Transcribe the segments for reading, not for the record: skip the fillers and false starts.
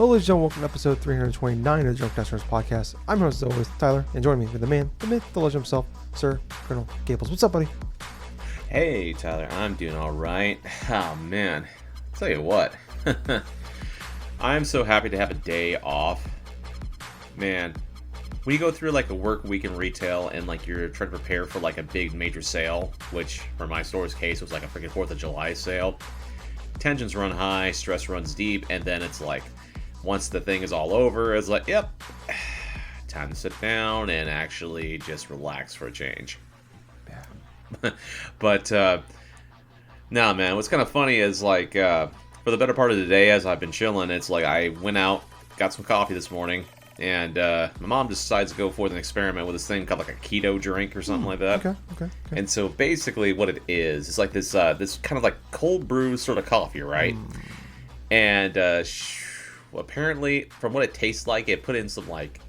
Hello, ladies and gentlemen, welcome to episode 329 of the Drunk Destina's podcast. I'm your host, as always, Tyler, and joining me with the man, the myth, the legend himself, Sir Colonel Gables. What's up, buddy? Hey, Tyler, I'm doing all right. Oh, man. I'll tell you what. I'm so happy to have a day off. Man, when you go through like a work week in retail and like you're trying to prepare for like a big major sale, which for my store's case was like a freaking 4th of July sale, tensions run high, stress runs deep, and then it's like, once the thing is all over, it's like, yep, time to sit down and actually just relax for a change. Yeah. But, no, man, what's kind of funny is, like, for the better part of the day, as I've been chilling, it's like I went out, got some coffee this morning, and my mom decides to go forth and experiment with this thing called, like, a keto drink or something like that. Okay. And so, basically, what it is, it's like this kind of, like, cold brew sort of coffee, right? And, apparently, from what it tastes like, it put in some, like,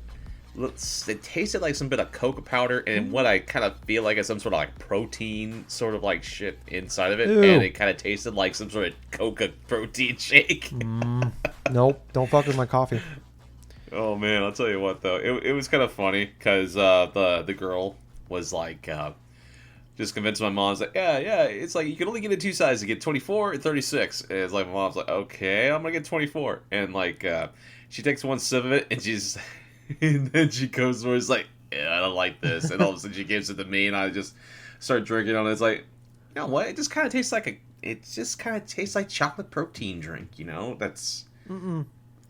it tasted like some bit of cocoa powder, and what I kind of feel like is some sort of, like, protein sort of, like, shit inside of it. Ew. And it kind of tasted like some sort of coca protein shake. Nope, don't fuck with my coffee. Oh, man, I'll tell you what, though. It was kind of funny, because the girl was, like, just convinced my mom's like, yeah, it's like, you can only get it two sizes. You get 24 and 36. And it's like, my mom's like, okay, I'm going to get 24. And, like, she takes one sip of it, and she's, and then she goes over, it's like, yeah, I don't like this. And all of a sudden she gives it to me, and I just start drinking on it. It's like, you know what? It just kind of tastes like chocolate protein drink, you know? That's...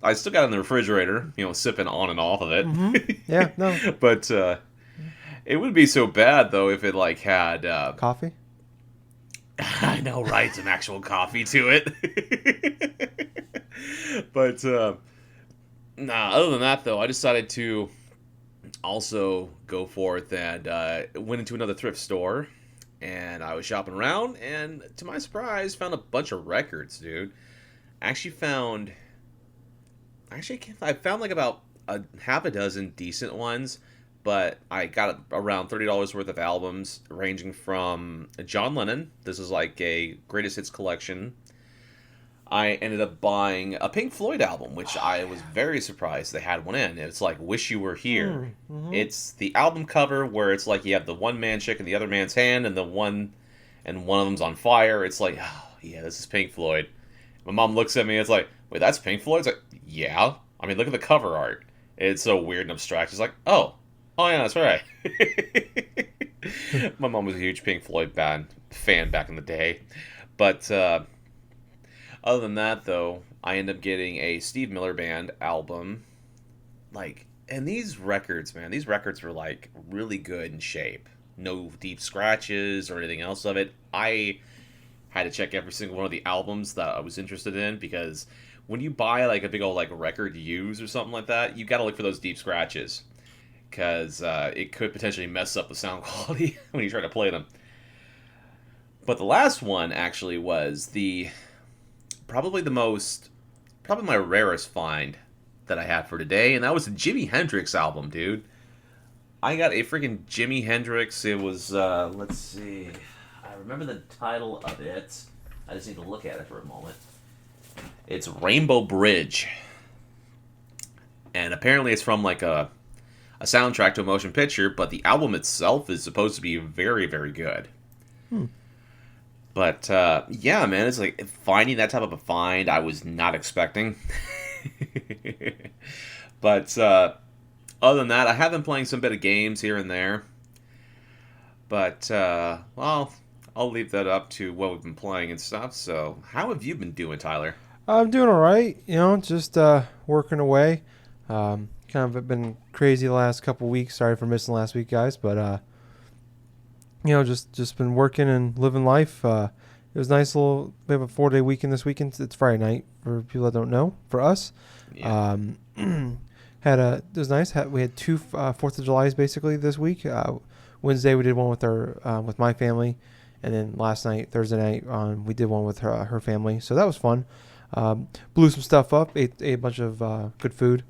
I still got it in the refrigerator, you know, sipping on and off of it. Yeah, no. But, it wouldn't be so bad, though, if it, like, had... Coffee? I know, right? Some actual coffee to it. But, nah, other than that, though, I decided to also go forth and went into another thrift store. And I was shopping around, and to my surprise, found a bunch of records, dude. I found like about half a dozen decent ones. But I got around $30 worth of albums, ranging from John Lennon. This is like a greatest hits collection. I ended up buying a Pink Floyd album, which I was very surprised they had one in. It's like Wish You Were Here. It's the album cover where it's like you have the one man chick in the other man's hand, and one of them's on fire. It's like, oh yeah, this is Pink Floyd. My mom looks at me. It's like, wait, that's Pink Floyd? It's like, yeah. I mean, look at the cover art. It's so weird and abstract. It's like, oh yeah, that's right. My mom was a huge Pink Floyd fan back in the day. But other than that, though, I ended up getting a Steve Miller Band album. Like, and these records were like really good in shape. No deep scratches or anything else of it. I had to check every single one of the albums that I was interested in, because when you buy like a big old like record used or something like that, you got to look for those deep scratches. Because it could potentially mess up the sound quality when you try to play them. But the last one actually was probably my rarest find that I had for today, and that was the Jimi Hendrix album, dude. I got a freaking Jimi Hendrix. It was, let's see, I remember the title of it. I just need to look at it for a moment. It's Rainbow Bridge. And apparently it's from like a soundtrack to a motion picture, but the album itself is supposed to be very, very good. But, yeah, man, it's like finding that type of a find I was not expecting. But, other than that, I have been playing some bit of games here and there. But, well, I'll leave that up to what we've been playing and stuff. So, how have you been doing, Tyler? I'm doing all right, just working away. Kind of been crazy the last couple weeks. Sorry for missing last week, guys, but just been working and living life. It was nice. We have a 4-day weekend this weekend. It's Friday night for people that don't know. For us, yeah. It was nice. We had two 4th of Julys basically this week. Wednesday we did one with my family, and then last night, Thursday night, we did one with her family. So that was fun. Blew some stuff up. Ate a bunch of good food.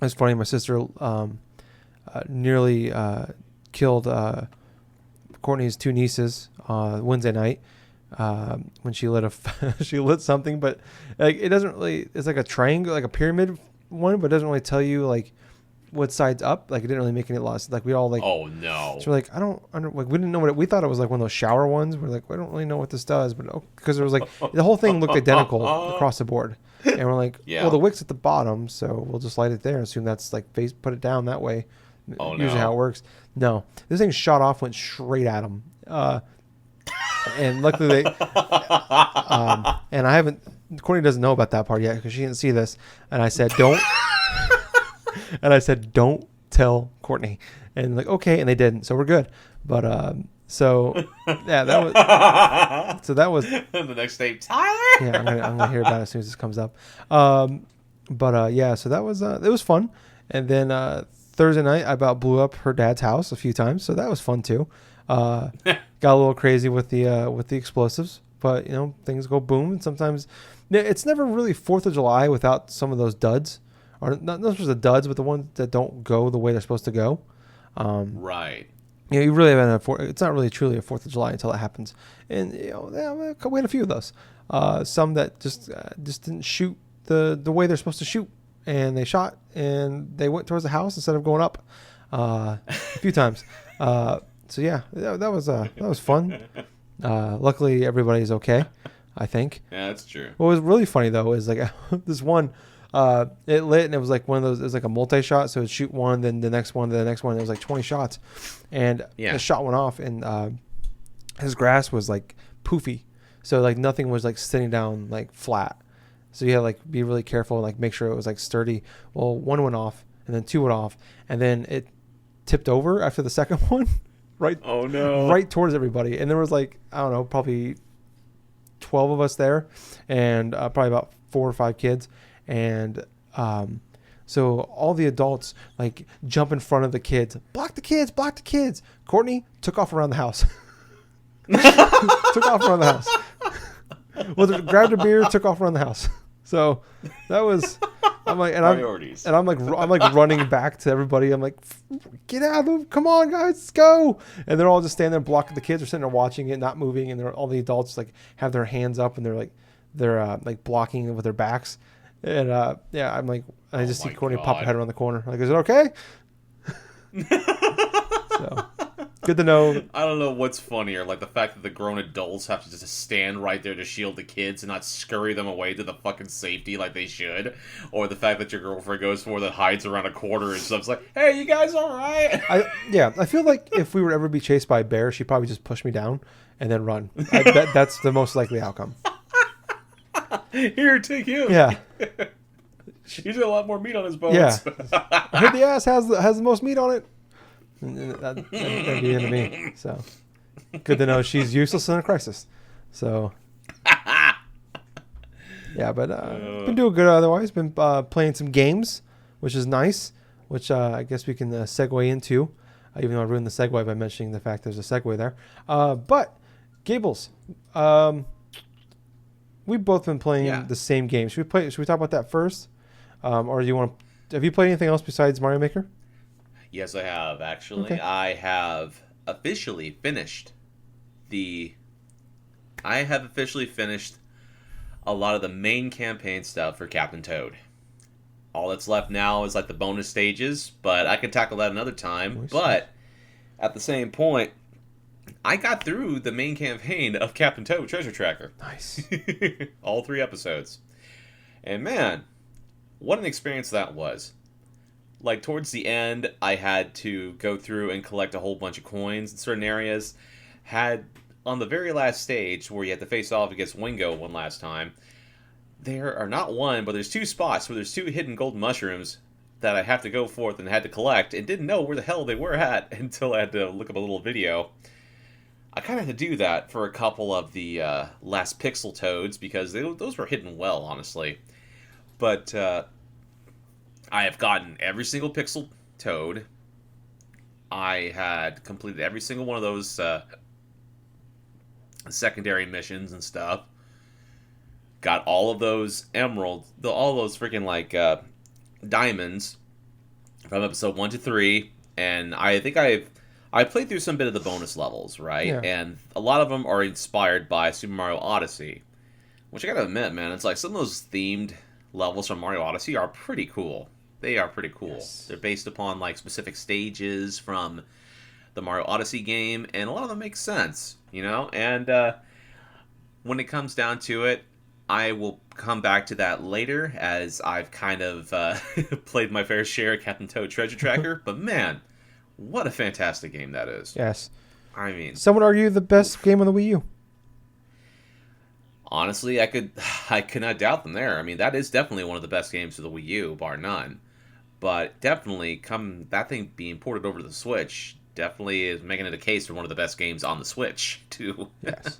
It's funny, my sister nearly killed Courtney's two nieces Wednesday night. when she lit she lit something, but like it doesn't really. It's like a triangle, like a pyramid one, but it doesn't really tell you like what side's up. Like it didn't really make any loss. Like we all like. Oh no. So we're like, like we didn't know we thought it was like one of those shower ones. We're like, we don't really know what this does, but because it was like the whole thing looked identical across the board, and we're like, Yeah. well, the wick's at the bottom, so we'll just light it there. Assume that's like put it down that way. Oh, Usually no. how it works. No, this thing shot off, went straight at him, and luckily they. And I haven't. Courtney doesn't know about that part yet because she didn't see this, and I said, don't. And I said, don't tell Courtney. And like, okay, and they didn't, so we're good. But so yeah, that was the next day, Tyler. Yeah, I'm gonna hear about it as soon as this comes up. Yeah, so that was it was fun. And then Thursday night, I about blew up her dad's house a few times, so that was fun too. Got a little crazy with the explosives, but you know things go boom, and sometimes it's never really 4th of July without some of those duds, or not just the duds, but the ones that don't go the way they're supposed to go. Right. You know, you really haven't. It's not really truly a 4th of July until it happens, and you know, yeah, we had a few of those. Some that just didn't shoot the way they're supposed to shoot, and they shot and they went towards the house instead of going up a few times. So yeah, that was fun. Luckily, everybody's okay, I think. Yeah, that's true. What was really funny though is like this one. It lit and it was like one of those. It was like a multi-shot, so it'd shoot one, then the next one, then the next one. It was like 20 shots, and the shot went off, and his grass was like poofy, so like nothing was like sitting down like flat. So you had to like be really careful and like make sure it was like sturdy. Well, one went off, and then two went off, and then it tipped over after the second one, right? Oh no! Right towards everybody, and there was like I don't know, probably 12 of us there, and probably about 4 or 5 kids. And so all the adults like jump in front of the kids, block the kids. Courtney took off around the house. Took off around the house. Well, grabbed a beer, took off around the house. So that was, I'm like, and priorities. I'm like running back to everybody. I'm like, get out of them! Come on, guys, let's go! And they're all just standing there blocking. The kids are sitting there watching it, not moving, and all the adults like have their hands up and they're like blocking with their backs. And yeah, I'm like, I just see Courtney pop her head around the corner. Like, is it okay? So good to know. I don't know what's funnier, like the fact that the grown adults have to just stand right there to shield the kids and not scurry them away to the fucking safety like they should, or the fact that your girlfriend goes for that hides around a corner and stuff's like, hey, you guys all right? I feel like if we were ever be chased by a bear, she'd probably just push me down and then run. I bet that's the most likely outcome. Here, take him. Yeah. He's got a lot more meat on his bones. Yeah. I heard the ass has the most meat on it. That'd be the end of me. So good to know she's useless in a crisis. So yeah, but been doing good otherwise. Been playing some games, which is nice. Which I guess we can segue into, even though I ruined the segue by mentioning the fact there's a segue there. But Gables, we've both been playing the same game. Should we talk about that first, or do you want? Have you played anything else besides Mario Maker? Yes, I have actually. Okay. I have officially finished a lot of the main campaign stuff for Captain Toad. All that's left now is like the bonus stages, but I can tackle that another time. Nice. But at the same point, I got through the main campaign of Captain Toad Treasure Tracker. Nice. All 3 episodes. And man, what an experience that was. Like, towards the end, I had to go through and collect a whole bunch of coins in certain areas. On the very last stage, where you had to face off against Wingo one last time, there are not one, but there's 2 spots where there's 2 hidden gold mushrooms that I have to go forth and had to collect, and didn't know where the hell they were at until I had to look up a little video. I kind of had to do that for a couple of the last Pixel Toads, because those were hidden well, honestly. But I have gotten every single Pixel Toad. I had completed every single one of those secondary missions and stuff. Got all of those emeralds, all those freaking like diamonds from episode 1 to 3, and I think I've I played through some bit of the bonus levels, right? Yeah. And a lot of them are inspired by Super Mario Odyssey, which I gotta admit, man, it's like some of those themed levels from Mario Odyssey are pretty cool. They are pretty cool. Yes. They're based upon like specific stages from the Mario Odyssey game, and a lot of them make sense, you know. And when it comes down to it, I will come back to that later, as I've kind of played my fair share of Captain Toad Treasure Tracker. But man, what a fantastic game that is! Yes. I mean, Some would argue the best game on the Wii U. honestly, I could not doubt them there. I mean, that is definitely one of the best games of the Wii U, bar none. But definitely, come that thing being ported over to the Switch, definitely is making it a case for one of the best games on the Switch too. Yes.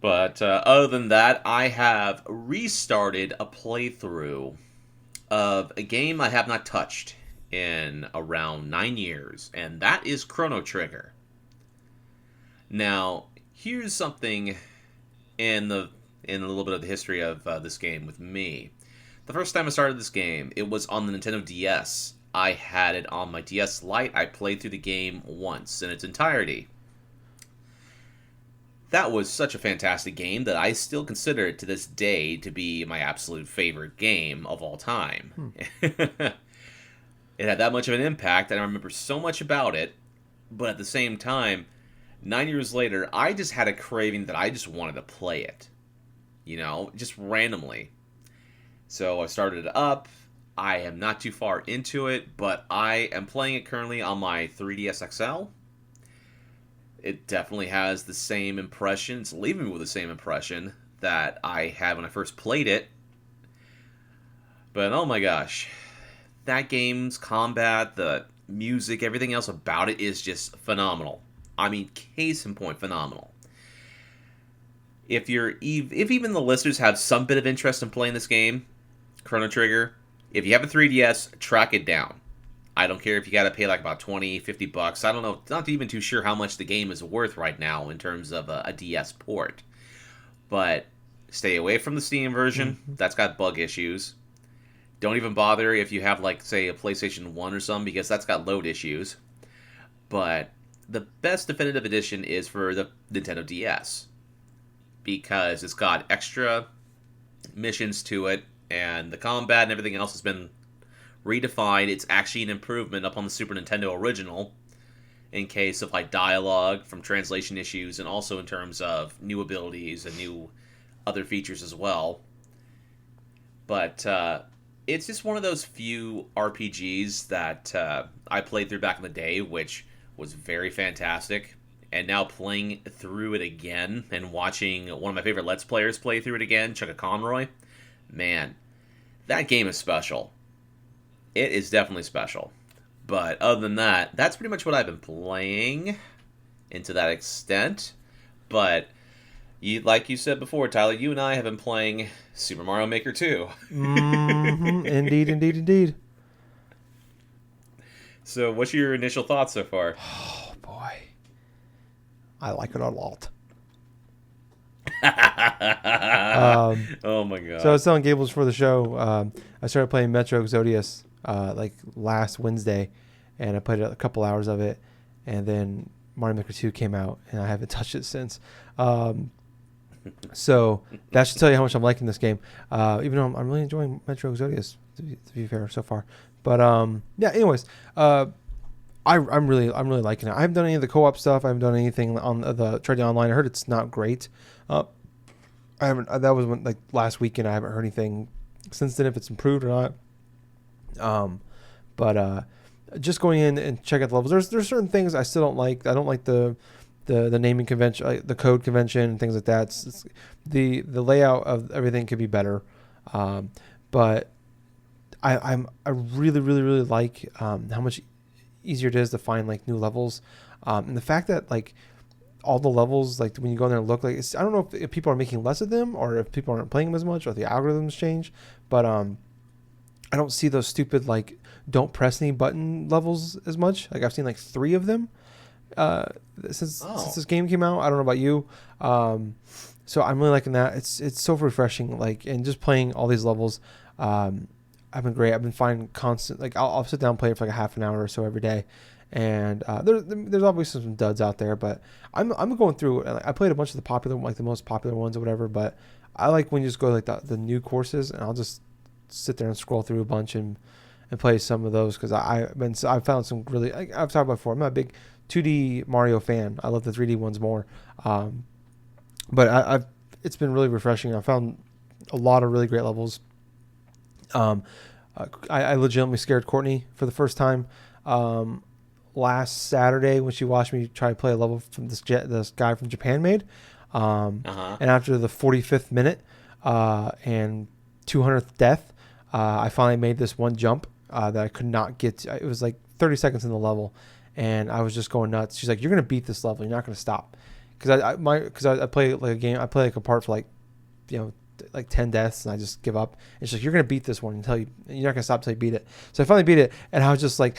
But other than that, I have restarted a playthrough of a game I have not touched in around 9 years, and that is Chrono Trigger. Now, here's something in a little bit of the history of this game with me. The first time I started this game, it was on the Nintendo DS. I had it on my DS Lite. I played through the game once in its entirety. That was such a fantastic game that I still consider it to this day to be my absolute favorite game of all time. It had that much of an impact, and I remember so much about it, but at the same time, 9 years later, I just had a craving that I just wanted to play it. You know, just randomly. So I started it up. I am not too far into it, but I am playing it currently on my 3DS XL. It definitely has the same impression. It's leaving me with the same impression that I had when I first played it. But oh my gosh, that game's combat, the music, everything else about it is just phenomenal. I mean, case in point, phenomenal. If even the listeners have some bit of interest in playing this game, Chrono Trigger, if you have a 3DS, track it down. I don't care if you got to pay like about $20, $50. I don't know. Not even too sure how much the game is worth right now in terms of a DS port. But stay away from the Steam version. Mm-hmm. That's got bug issues. Don't even bother if you have like, say, a PlayStation 1 or something, because that's got load issues. But the best definitive edition is for the Nintendo DS, because it's got extra missions to it, and the combat and everything else has been redefined. It's actually an improvement up on the Super Nintendo original, in case of like dialogue from translation issues, and also in terms of new abilities and new other features as well. But it's just one of those few RPGs that I played through back in the day, which was very fantastic. And now playing through it again and watching one of my favorite Let's Players play through it again, Chuck Conroy, man, that game is special. It is definitely special. But other than that, that's pretty much what I've been playing, and to that extent. But like you said before, Tyler, you and I have been playing Super Mario Maker 2. Mm-hmm. Indeed, indeed, indeed. So what's your initial thoughts so far? Oh, boy. I like it a lot. Oh my god. So I was telling Gables for the show, I started playing Metro Exodus like last Wednesday, and I played a couple hours of it, and then Mario Maker 2 came out, and I haven't touched it since. So that should tell you how much I'm liking this game, even though I'm really enjoying Metro Exodus, to be fair, so far. But yeah, anyways, I'm really liking it. I haven't done any of the co-op stuff. I haven't done anything on the Trading Online. I heard it's not great. I haven't. That was like last weekend. I haven't heard anything since then, if it's improved or not. But just going in and check out the levels. There's certain things I still don't like. I don't like the naming convention, the code convention, and things like that. The layout of everything could be better. But I really like how much easier it is to find like new levels, and the fact that like all the levels, like when you go in there and look, like I don't know if people are making less of them or if people aren't playing them as much or if the algorithms change, but I don't see those stupid like don't press any button levels as much. Like I've seen like 3 of them since this game came out. I don't know about you, so I'm really liking that. It's so refreshing, like, and just playing all these levels. have been great. I've been finding constant, like I'll sit down and play it for like a half an hour or so every day. And there's obviously some duds out there, but I'm going through. I played a bunch of the popular, like the most popular ones or whatever. But I like when you just go like the new courses, and I'll just sit there and scroll through a bunch and play some of those because I've found some really. I've talked about before. I'm not a big 2D Mario fan. I love the 3D ones more. But I've it's been really refreshing. I found a lot of really great levels. I legitimately scared Courtney for the first time. Last Saturday when she watched me try to play a level from this guy from Japan made. And after the 45th minute and 200th death, I finally made this one jump that I could not get to. It was like 30 seconds in the level, and I was just going nuts. She's like, "You're gonna beat this level. You're not gonna stop." Because I play like a game. I play like a part for like, like 10 deaths, and I just give up. And she's like, "You're gonna beat this one until you're not gonna stop until you beat it." So I finally beat it, and I was just like,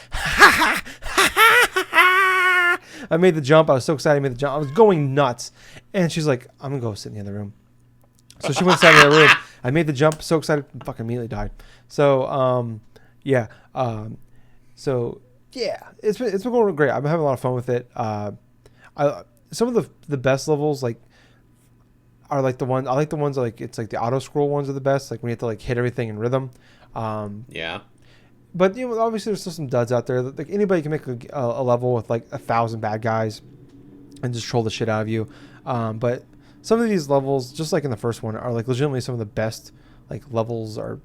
I made the jump. I was so excited. I made the jump. I was going nuts. And she's like, "I'm going to go sit in the other room." So she went inside the other room. I made the jump. So excited. Fucking immediately died. So, yeah. It's been going great. I've been having a lot of fun with it. Some of the best levels, like, are like the ones, I like the ones like, it's like the auto scroll ones are the best. Like when you have to like hit everything in rhythm. Yeah. But obviously there's still some duds out there. Like anybody can make a level with like 1,000 bad guys and just troll the shit out of you. But some of these levels, just like in the first one, are like legitimately some of the best like levels are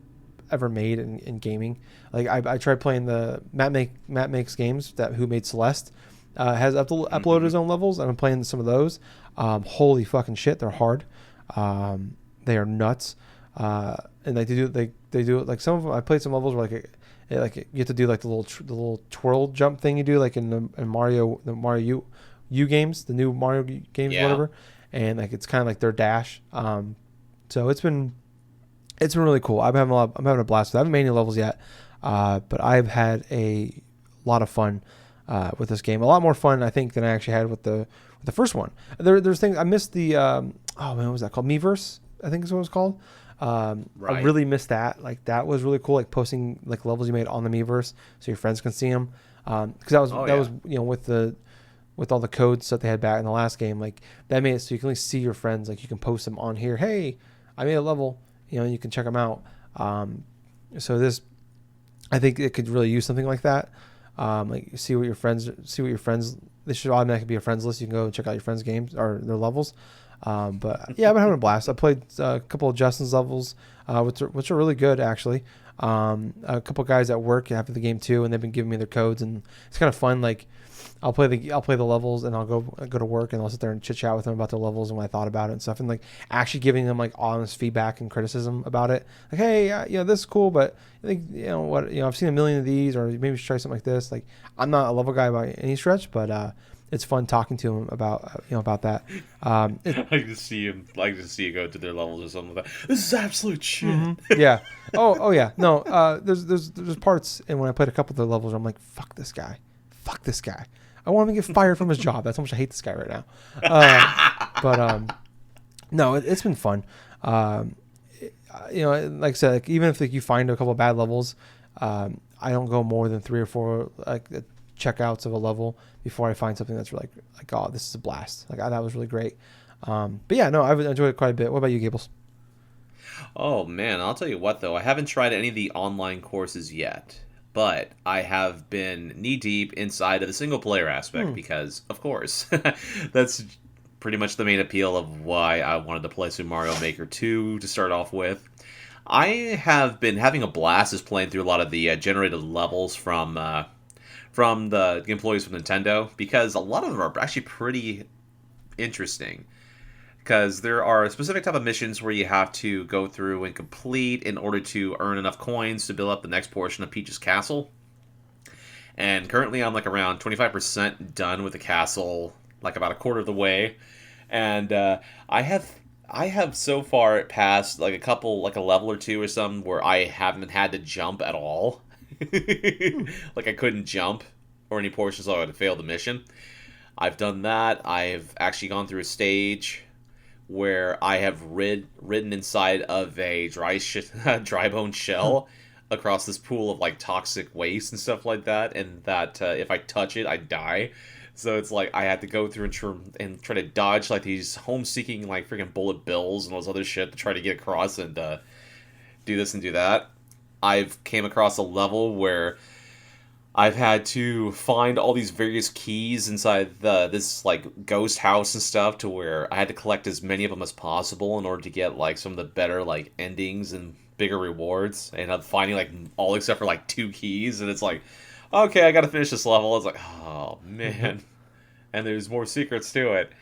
ever made in gaming. Like I tried playing the Matt Makes Games who made Celeste. Has uploaded his own levels, and I'm playing some of those. Holy fucking shit, they're hard. They are nuts. And like they do it like some of them. I played some levels where like you have to do like the little twirl jump thing you do like in Mario U games, the new Mario games, whatever. And like it's kind of like their dash. So it's been really cool. I'm having a blast with it. I haven't made any levels yet, but I've had a lot of fun with this game. A lot more fun I think than I actually had with the first one. There's things I missed the what was that called? Miiverse, I think is what it was called. Right. I really missed that. Like that was really cool. Like posting like levels you made on the Miiverse so your friends can see them. Because that was with all the codes that they had back in the last game. Like that made it so you can at least see your friends. Like you can post them on here. Hey, I made a level. You can check them out. So this, I think it could really use something like that. Like see what your friends. They should automatically be a friends list. You can go and check out your friends' games or their levels. But yeah, I've been having a blast. I played a couple of Justin's levels, which are really good actually. A couple of guys at work have the game too, and they've been giving me their codes, and it's kind of fun. Like I'll play the levels, and I'll go to work, and I'll sit there and chit chat with them about the levels and what I thought about it and stuff, and like actually giving them like honest feedback and criticism about it. Like, hey, this is cool, but I think I've seen a million of these, or maybe we should try something like this. Like I'm not a level guy by any stretch, but it's fun talking to him about about that. I like to see him. Like to see you go to their levels or something like that. This is absolute shit. Mm-hmm. Yeah. Oh yeah. No. There's parts, and when I played a couple of their levels, I'm like, fuck this guy. I want him to get fired from his job. That's how much I hate this guy right now. But no, it's been fun. Like I said, like, even if like, you find a couple of bad levels, I don't go more than 3 or 4 like checkouts of a level before I find something that's really like oh, this is a blast. Like that was really great. But yeah, no, I've enjoyed it quite a bit. What about you, Gables? Oh man, I'll tell you what though, I haven't tried any of the online courses yet. But I have been knee-deep inside of the single-player aspect because, of course, that's pretty much the main appeal of why I wanted to play Super Mario Maker 2 to start off with. I have been having a blast just playing through a lot of the generated levels from the employees from Nintendo because a lot of them are actually pretty interesting. Because there are specific type of missions where you have to go through and complete in order to earn enough coins to build up the next portion of Peach's castle. And currently I'm like around 25% done with the castle, like about a quarter of the way. And I have so far passed like a level or two or something where I haven't had to jump at all. Like I couldn't jump or any portions, so I had failed the mission. I've done that. I've actually gone through a stage where I have ridden inside of a dry bone shell across this pool of like toxic waste and stuff like that, and that if I touch it, I die. So it's like I had to go through and try to dodge like these home-seeking like freaking bullet bills and all this other shit to try to get across and do this and do that. I've came across a level where I've had to find all these various keys inside this like ghost house and stuff, to where I had to collect as many of them as possible in order to get like some of the better like endings and bigger rewards. And I'm finding like all except for like 2 keys, and it's like, okay, I got to finish this level. It's like, oh man, and there's more secrets to it.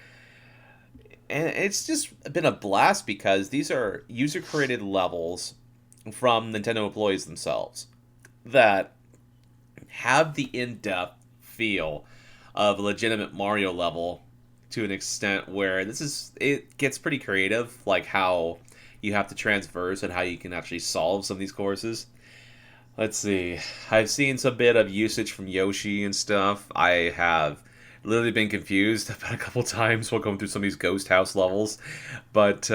And it's just been a blast because these are user created levels from Nintendo employees themselves that have the in-depth feel of a legitimate Mario level, to an extent where it gets pretty creative, like how you have to transverse and how you can actually solve some of these courses. Let's see. I've seen some bit of usage from Yoshi and stuff. I have literally been confused about a couple times while going through some of these ghost house levels, but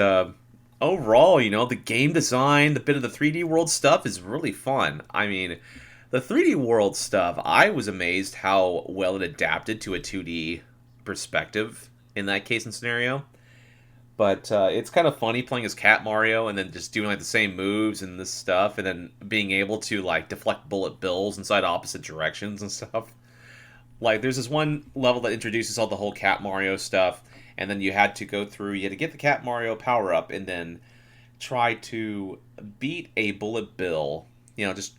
overall, the game design, the bit of the 3D world stuff is really fun. I mean, the 3D world stuff, I was amazed how well it adapted to a 2D perspective in that case and scenario. But it's kind of funny playing as Cat Mario and then just doing like the same moves and this stuff, and then being able to like deflect bullet bills inside opposite directions and stuff. Like there's this one level that introduces all the whole Cat Mario stuff, and then you had to get the Cat Mario power up and then try to beat a bullet bill, just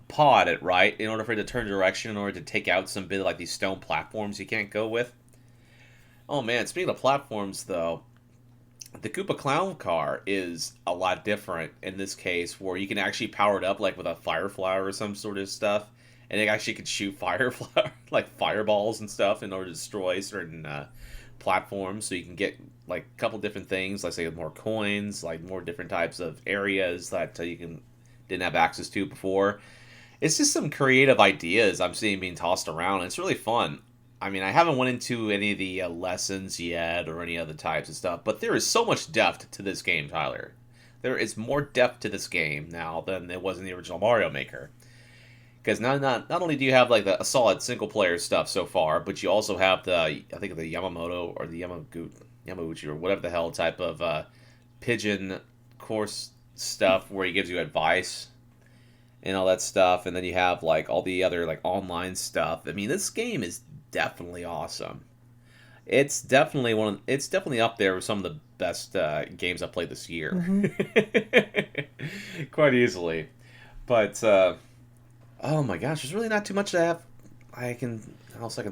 paw at it, right, in order for it to turn direction, in order to take out some bit of like these stone platforms you can't go with. Oh man, speaking of platforms though, the Koopa Clown car is a lot different in this case, where you can actually power it up like with a fire flower or some sort of stuff, and it actually can shoot like fireballs and stuff in order to destroy certain platforms. So you can get like a couple different things, like say more coins, like more different types of areas that didn't have access to before. It's just some creative ideas I'm seeing being tossed around. It's really fun. I mean, I haven't went into any of the lessons yet or any other types of stuff, but there is so much depth to this game, Tyler. There is more depth to this game now than there was in the original Mario Maker. Because not only do you have like a solid single player stuff so far, but you also have the Yamamoto or the Yamauchi or whatever the hell type of pigeon course stuff where he gives you advice and all that stuff, and then you have like all the other like online stuff. I mean, this game is definitely awesome. It's definitely up there with some of the best games I've played this year. Mm-hmm. Quite easily. But oh my gosh, there's really not too much else I can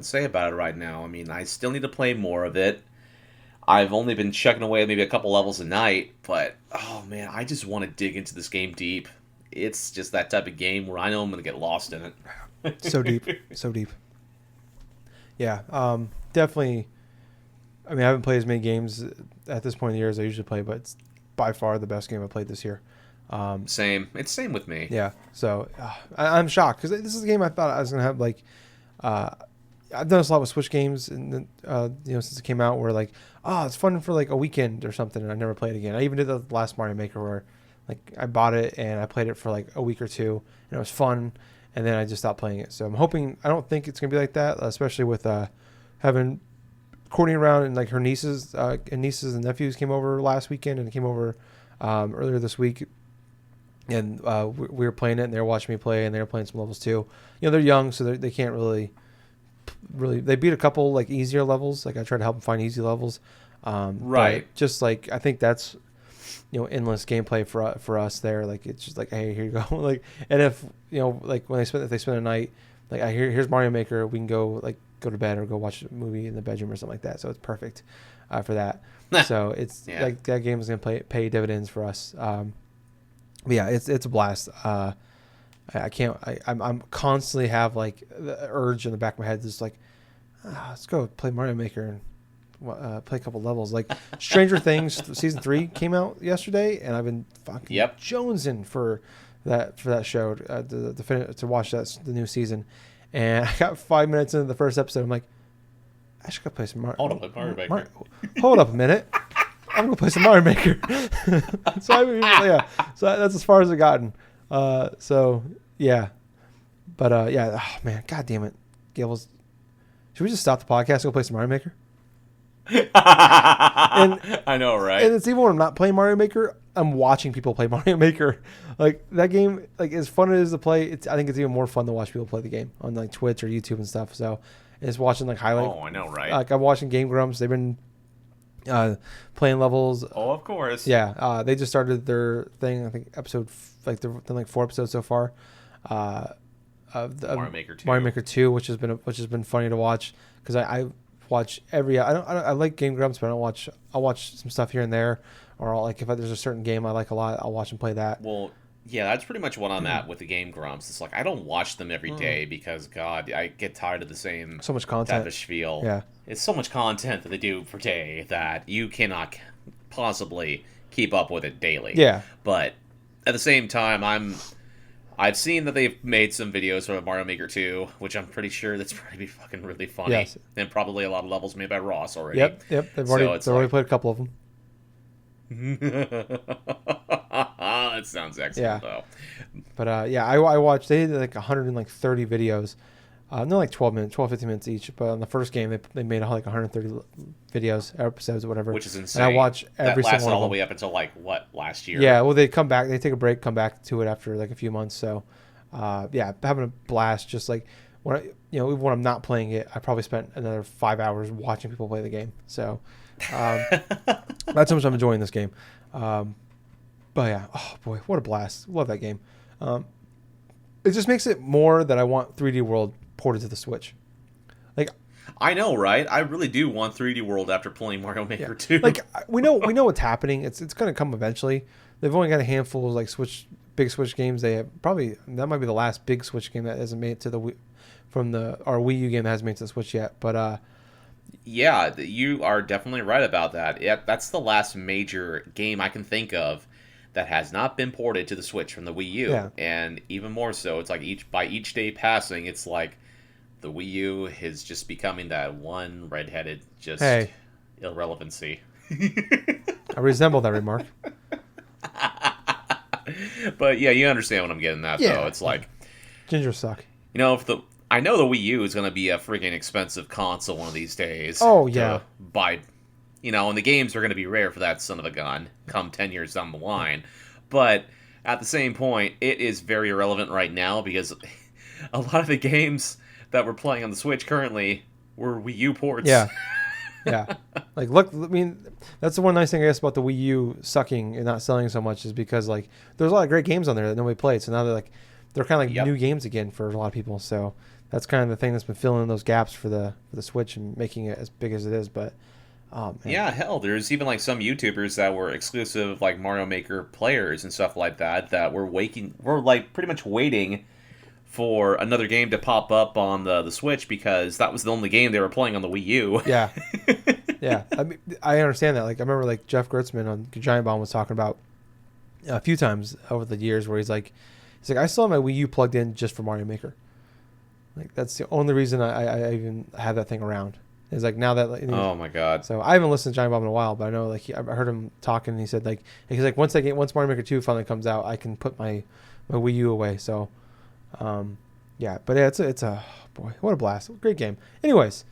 say about it right now. I mean, I still need to play more of it. I've only been chucking away maybe a couple levels a night, but oh man, I just want to dig into this game deep. It's just that type of game where I know I'm going to get lost in it. So deep. Yeah, definitely. I mean, I haven't played as many games at this point in the year as I usually play, but it's by far the best game I played this year. Same. It's same with me. Yeah, so I'm shocked because this is a game I thought I was going to have like... I've done this a lot with Switch games, and since it came out, where like, it's fun for like a weekend or something, and I never played it again. I even did the last Mario Maker where like I bought it and I played it for like a week or two, and it was fun, and then I just stopped playing it. So I'm hoping, I don't think it's gonna be like that, especially with having Courtney around, and like her nieces and nephews came over last weekend and came over earlier this week, and we were playing it, and they were watching me play, and they were playing some levels too. They're young, so they can't really they beat a couple like easier levels. Like I try to help them find easy levels. Right. Just like I think that's endless gameplay for us there. Like it's just like, hey, here you go. Like, and if like if they spend a night, like here's Mario Maker, we can go to bed or go watch a movie in the bedroom or something like that. So it's perfect for that. So it's like that game is gonna pay dividends for us. But yeah, it's a blast. I'm constantly have like the urge in the back of my head, just like, let's go play Mario Maker and play a couple levels. Like Stranger Things season 3 came out yesterday, and I've been fucking jonesing for that show to watch the new season. And I got 5 minutes into the first episode. I'm like, I should go play some Mario. Mario Maker. Hold up a minute. I'm gonna play some Mario Maker. So that's as far as I've gotten. So yeah, but yeah. Oh man, god damn it, Gables. Should we just stop the podcast and go play some Mario Maker? And I know, right? and it's even when I'm not playing Mario Maker, I'm watching people play Mario Maker. Like that game, like as fun as it is to play, I think it's even more fun to watch people play the game on like Twitch or YouTube and stuff. So it's watching like highlight. Oh, I know, right? Like I'm watching Game Grumps. They've been playing levels. Oh, of course. Yeah, they just started their thing. I think like they've done like 4 episodes so far. Of Mario Maker 2. Mario Maker 2, which has been funny to watch because I watch every. I like Game Grumps, but I'll watch some stuff here and there, or like if there's a certain game I like a lot, I'll watch and play that. Well, yeah, that's pretty much what I'm at with the Game Grumps. It's like I don't watch them every day because God, I get tired of the same So much content. type of spiel. Yeah. It's so much content that they do per day that you cannot possibly keep up with it daily. Yeah. But at the same time, I've seen that they've made some videos for Mario Maker 2, which I'm pretty sure that's going to be fucking really funny. Yes. And probably a lot of levels made by Ross already. Yep. They've already played a couple of them. That sounds excellent, though. But yeah, I watched. They did like 130 videos. No, like 12, 15 minutes each. But on the first game, they made like 130 videos, episodes, or whatever. Which is insane. And I watch every that lasted single one all of the them. way up until like what, last year? Yeah, well, they come back. They take a break, come back to it after like a few months. So, yeah, having a blast. Just like even when I'm not playing it, I probably spent another 5 hours watching people play the game. So, that's how much I'm enjoying this game. But yeah, oh boy, what a blast! Love that game. It just makes it more that I want 3D World ported to the Switch. Like, I know, right? I really do want 3D World after playing Mario Maker 2. like we know what's happening. It's going to come eventually. They've only got a handful of like big Switch games. They have probably that might be the last big Switch game that hasn't made it to the our Wii U game that hasn't made it to the Switch yet. But yeah, you are definitely right about that. Yeah, that's the last major game I can think of that has not been ported to the Switch from the Wii U. Yeah. And even more so, it's like each day passing, it's like the Wii U is just becoming that one redheaded irrelevancy. I resemble that remark. But yeah, you understand what I'm getting at, though. It's like Ginger suck. I know the Wii U is going to be a freaking expensive console one of these days. Oh yeah. To buy, and the games are going to be rare for that son of a gun come 10 years down the line. But at the same point, it is very irrelevant right now because a lot of the games that we're playing on the Switch currently were Wii U ports. Yeah. Yeah. Like, look, I mean, that's the one nice thing I guess about the Wii U sucking and not selling so much is because like there's a lot of great games on there that nobody played. So now they're kind of like new games again for a lot of people. So that's kind of the thing that's been filling in those gaps for the Switch and making it as big as it is. But yeah, hell, there's even like some YouTubers that were exclusive like Mario Maker players and stuff like that were like pretty much waiting for another game to pop up on the Switch because that was the only game they were playing on the Wii U. Yeah. Yeah. I mean, I understand that. Like I remember like Jeff Gertzman on Giant Bomb was talking about a few times over the years where he's like I still have my Wii U plugged in just for Mario Maker. Like that's the only reason I even have that thing around. Is like now that oh my god. So I haven't listened to Giant Bomb in a while, but I know like I heard him talking and he said like he's like once Mario Maker 2 finally comes out, I can put my Wii U away. So yeah, but yeah, it's a boy, what a blast. Great game. Anyways,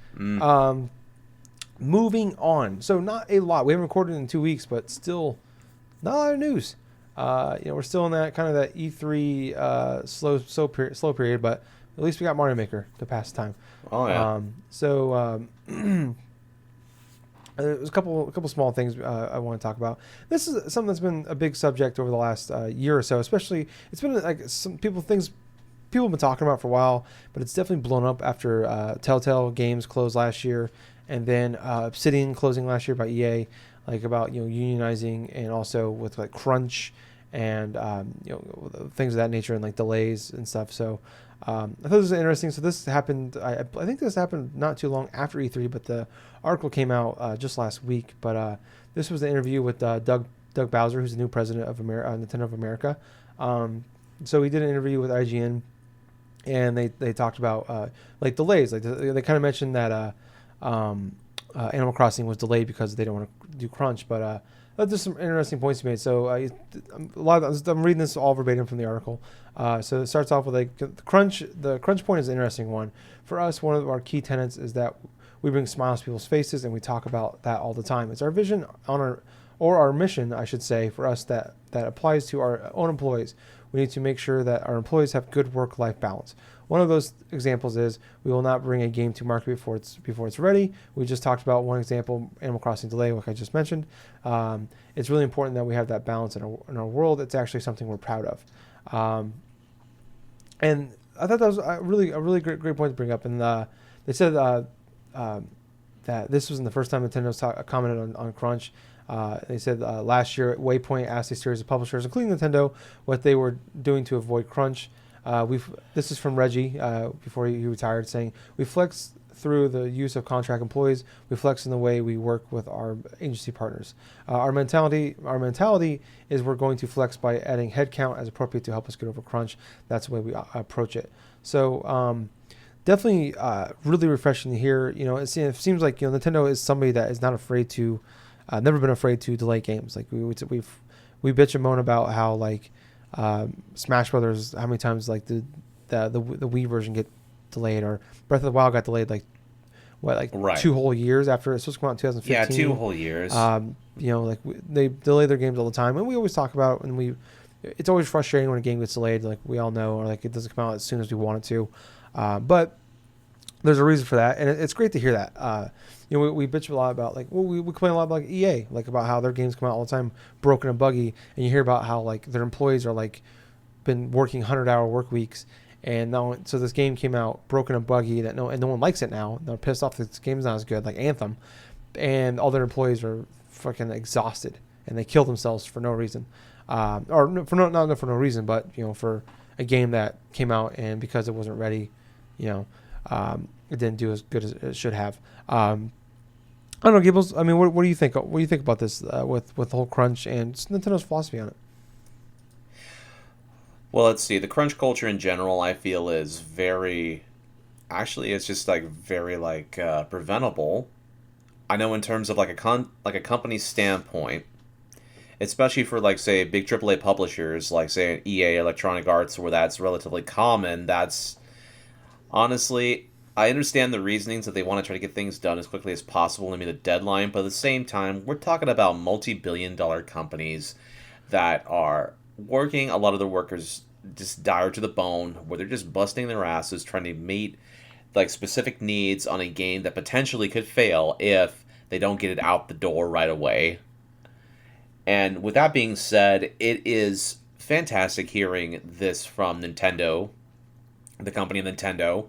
moving on. So not a lot. We haven't recorded in 2 weeks, but still not a lot of news. We're still in that kind of that E3 slow period, but at least we got Mario Maker to pass the time. Oh yeah. There's a couple small things I want to talk about. This is something that's been a big subject over the last year or so. Especially, it's been like some people have been talking about for a while, but it's definitely blown up after Telltale Games closed last year, and then Obsidian closing last year by EA, like about unionizing and also with like crunch and things of that nature and like delays and stuff. So I thought this was interesting. So this happened. I think this happened not too long after E3, but the article came out just last week. But this was the interview with Doug Bowser, who's the new president of Nintendo of America. So he did an interview with IGN, and they talked about like delays. Like they kind of mentioned that Animal Crossing was delayed because they don't want to do crunch, but There's some interesting points you made. So I'm reading this all verbatim from the article. So it starts off with like the crunch. The crunch point is an interesting one for us. One of our key tenets is that we bring smiles to people's faces, and we talk about that all the time. It's our vision on our mission, I should say, for us that applies to our own employees. We need to make sure that our employees have good work-life balance. One of those examples is we will not bring a game to market before it's ready. We just talked about one example, Animal Crossing Delay, like I just mentioned. It's really important that we have that balance in our world. It's actually something we're proud of. And I thought that was a really great point to bring up. And they said that this wasn't the first time Nintendo's commented on crunch. They said last year Waypoint asked a series of publishers, including Nintendo, what they were doing to avoid crunch. This is from Reggie before he retired, saying we flex through the use of contract employees. We flex in the way we work with our agency partners. Our mentality is we're going to flex by adding headcount as appropriate to help us get over crunch. That's the way we approach it. So definitely really refreshing to hear. It seems like Nintendo is somebody that is not afraid to, never been afraid to delay games. Like we bitch and moan about how like Smash Brothers, how many times like the Wii version get delayed, or Breath of the Wild got delayed Right. 2 whole years after it's supposed to come out in 2015. Yeah, 2 whole years. They delay their games all the time, and we always talk about it, and it's always frustrating when a game gets delayed, like we all know, or like it doesn't come out as soon as we want it to. But there's a reason for that, and it's great to hear that. We bitch a lot about we complain a lot about EA, like about how their games come out all the time broken and buggy, and you hear about how like their employees are like been working 100-hour work weeks, and now so this game came out broken and buggy that no one likes it now. They're pissed off that this game's not as good, like Anthem, and all their employees are fucking exhausted, and they kill themselves for no reason, not for no reason, but for a game that came out and because it wasn't ready, it didn't do as good as it should have. I don't know, Gables. I mean, what do you think? What do you think about this with the whole crunch and Nintendo's philosophy on it? Well, let's see. The crunch culture in general, I feel, is very. Actually, it's just like very preventable. I know in terms of like a company standpoint, especially for like say big AAA publishers like say an EA, Electronic Arts, where that's relatively common. That's honestly, I understand the reasonings that they want to try to get things done as quickly as possible and meet a deadline, but at the same time, we're talking about multi-billion-dollar companies that are working a lot of their workers just dire to the bone, where they're just busting their asses trying to meet like specific needs on a game that potentially could fail if they don't get it out the door right away. And with that being said, it is fantastic hearing this from Nintendo, the company Nintendo,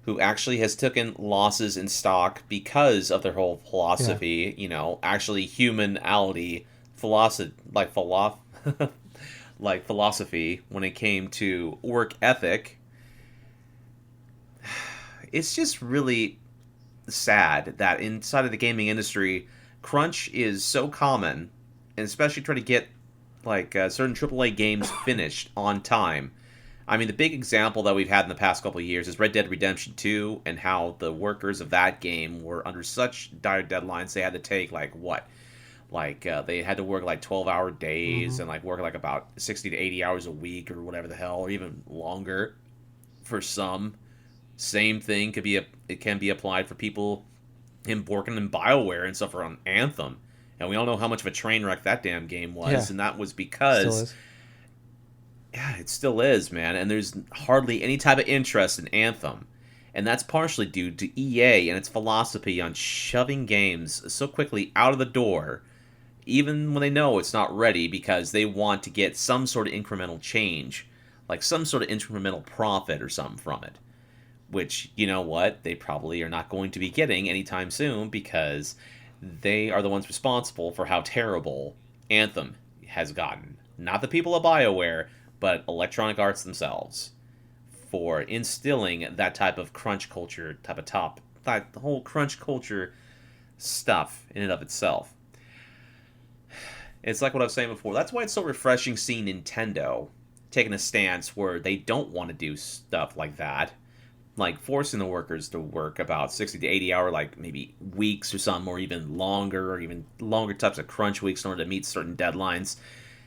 who actually has taken losses in stock because of their whole philosophy, actually humanality philosophy, like philosophy when it came to work ethic. It's just really sad that inside of the gaming industry, crunch is so common, and especially try to get certain AAA games finished on time. I mean, the big example that we've had in the past couple of years is Red Dead Redemption 2, and how the workers of that game were under such dire deadlines they had to take they had to work 12-hour days, and work about 60 to 80 hours a week or whatever the hell, or even longer for some. Same thing it can be applied for people working in BioWare and stuff on Anthem. And we all know how much of a train wreck that damn game was, and that was because yeah, it still is, man. And there's hardly any type of interest in Anthem. And that's partially due to EA and its philosophy on shoving games so quickly out of the door, even when they know it's not ready, because they want to get some sort of incremental change, like some sort of incremental profit or something from it. Which, you know what, they probably are not going to be getting anytime soon, because they are the ones responsible for how terrible Anthem has gotten. Not the people of BioWare, but Electronic Arts themselves, for instilling that type of crunch culture, the whole crunch culture stuff in and of itself. It's like what I was saying before. That's why it's so refreshing seeing Nintendo taking a stance where they don't want to do stuff like that, like forcing the workers to work about 60 to 80 hour, like maybe weeks or something, or even longer types of crunch weeks in order to meet certain deadlines.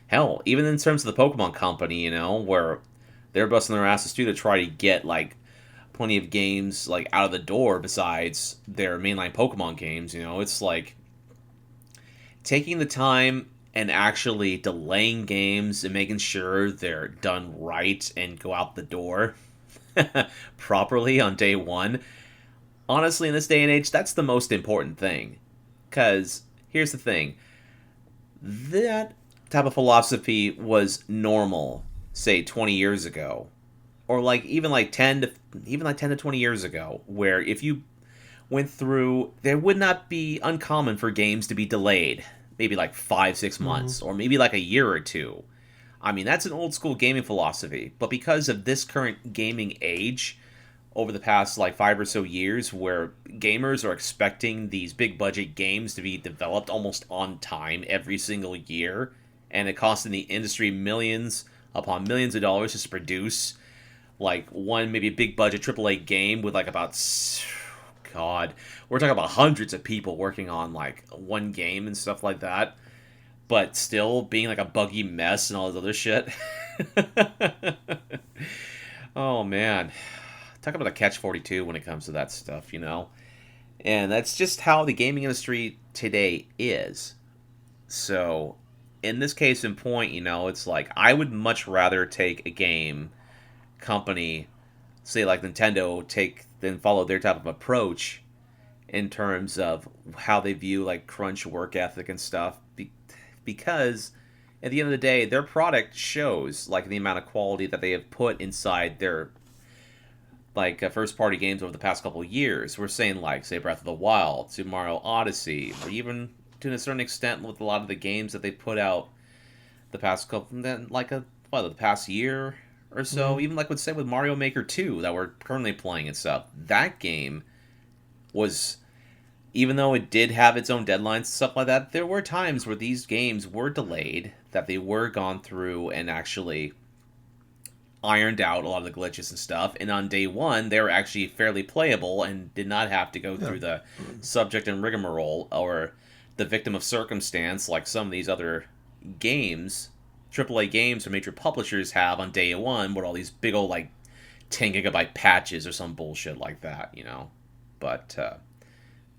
Hell, even in terms of the Pokemon Company, where they're busting their asses too to try to get like plenty of games like out of the door besides their mainline Pokemon games. It's like taking the time and actually delaying games and making sure they're done right and go out the door properly on day one. Honestly, in this day and age, that's the most important thing. Because here's the thing, that type of philosophy was normal, say 20 years ago, or like even like 10 to 20 years ago, where if you went through, there would not be uncommon for games to be delayed, maybe like 5 6 months, Mm-hmm. or maybe like a year or two. I mean, that's an old school gaming philosophy, but because of this current gaming age, over the past like 5 or so years, where gamers are expecting these big budget games to be developed almost on time every single year, and it costing the industry millions upon millions of dollars just to produce like one maybe big budget AAA game with like about, God, we're talking about hundreds of people working on like one game and stuff like that, but still being like a buggy mess and all this other shit. Oh man, talk about a catch 42 when it comes to that stuff. And that's just how the gaming industry today is. So, in this case in point, it's like I would much rather take a game company, say like Nintendo, take than follow their type of approach in terms of how they view like crunch work ethic and stuff. Because at the end of the day, their product shows like the amount of quality that they have put inside their like first party games over the past couple of years. We're saying like say Breath of the Wild, Super Mario Odyssey, or even to a certain extent with a lot of the games that they put out the past couple, then like the past year or Mm-hmm. so. Even like would say with Mario Maker 2 that we're currently playing and stuff. That game was, even though it did have its own deadlines and stuff like that, there were times where these games were delayed, that they were gone through and actually ironed out a lot of the glitches and stuff. And on day one, they were actually fairly playable and did not have to go Yeah. through the subject and rigmarole or the victim of circumstance like some of these other games, AAA games or major publishers have on day one, with all these big old like 10 gigabyte patches or some bullshit like that. But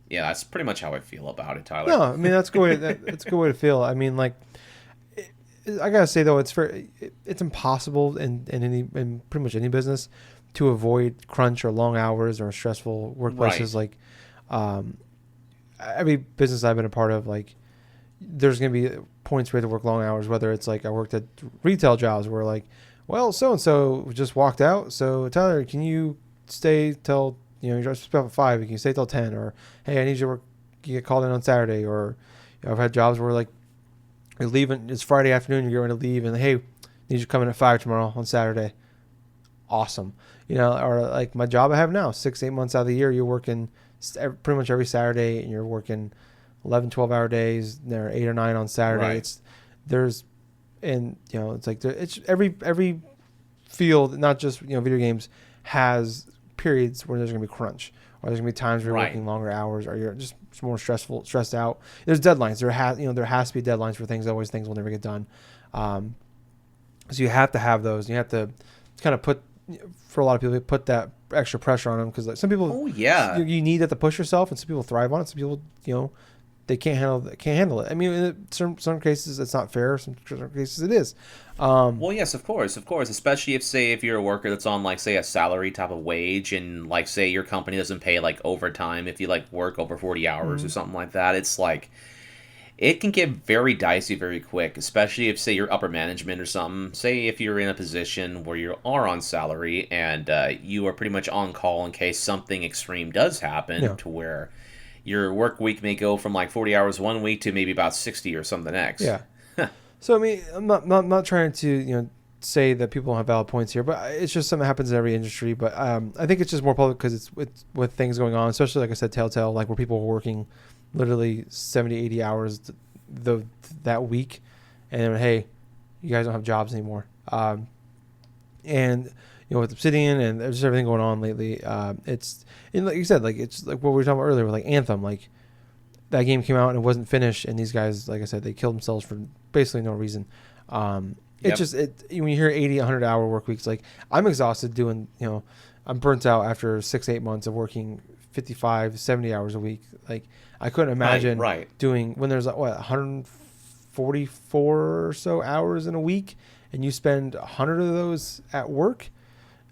yeah, that's pretty much how I feel about it, Tyler. No, I mean that's a good way. That's a good way to feel. I mean, like I gotta say though, it's impossible in pretty much any business to avoid crunch or long hours or stressful Right, workplaces. Like um, every business I've been a part of, like there's gonna be points where you have to work long hours. Whether it's like I worked at retail jobs where like, well, so and so just walked out. So Tyler, can you stay till you're supposed to be up at 5? Can you stay till 10? Or hey, I need you to work. You get called in on Saturday. Or I've had jobs where like you're leaving. It's Friday afternoon. You're going to leave, and hey, need you to come in at 5 tomorrow on Saturday. Awesome. Or like my job I have now, 6 8 months out of the year, you're working pretty much every Saturday, and you're working 11 12 hour days. There are 8 or 9 on Saturday. right, It's there's and it's like it's every field, not just video games, has periods where there's going to be crunch, or there's going to be times where you're right, working longer hours, or you're just more stressed out. There's deadlines. There has to be deadlines for things. Always things will never get done. Um, so you have to have those. You have to kind of put, for a lot of people, put that extra pressure on them, because like some people oh yeah. you need that to push yourself, and some people thrive on it. Some people they can't handle it. I mean, in some cases it's not fair. Some cases it is. Um, Well, yes, of course. Especially if you're a worker that's on like say a salary type of wage, and like say your company doesn't pay like overtime if you like work over 40 hours or mm, something like that. It's like it can get very dicey very quick, especially if say you're upper management or something. Say if you're in a position where you are on salary and you are pretty much on call in case something extreme does happen, yeah. to where your work week may go from like 40 hours one week to maybe about 60 or something the next. Yeah. So I mean, I'm not trying to say that people don't have valid points here, but it's just something that happens in every industry. But I think it's just more public because it's with things going on, especially like I said, Telltale, like where people are working literally 70, 80 hours the that week, and then, hey, you guys don't have jobs anymore. And with Obsidian and there's everything going on lately. It's and like you said, like it's like what we were talking about earlier with like Anthem. Like that game came out and it wasn't finished, and these guys, like I said, they killed themselves for basically no reason. It's Yep. just when you hear 80, 100-hour work weeks, like I'm exhausted doing. I'm burnt out after 6, 8 months of working 55, 70 hours a week. Like I couldn't Right. imagine Right. doing when there's like what 144 or so hours in a week, and you spend 100 of those at work.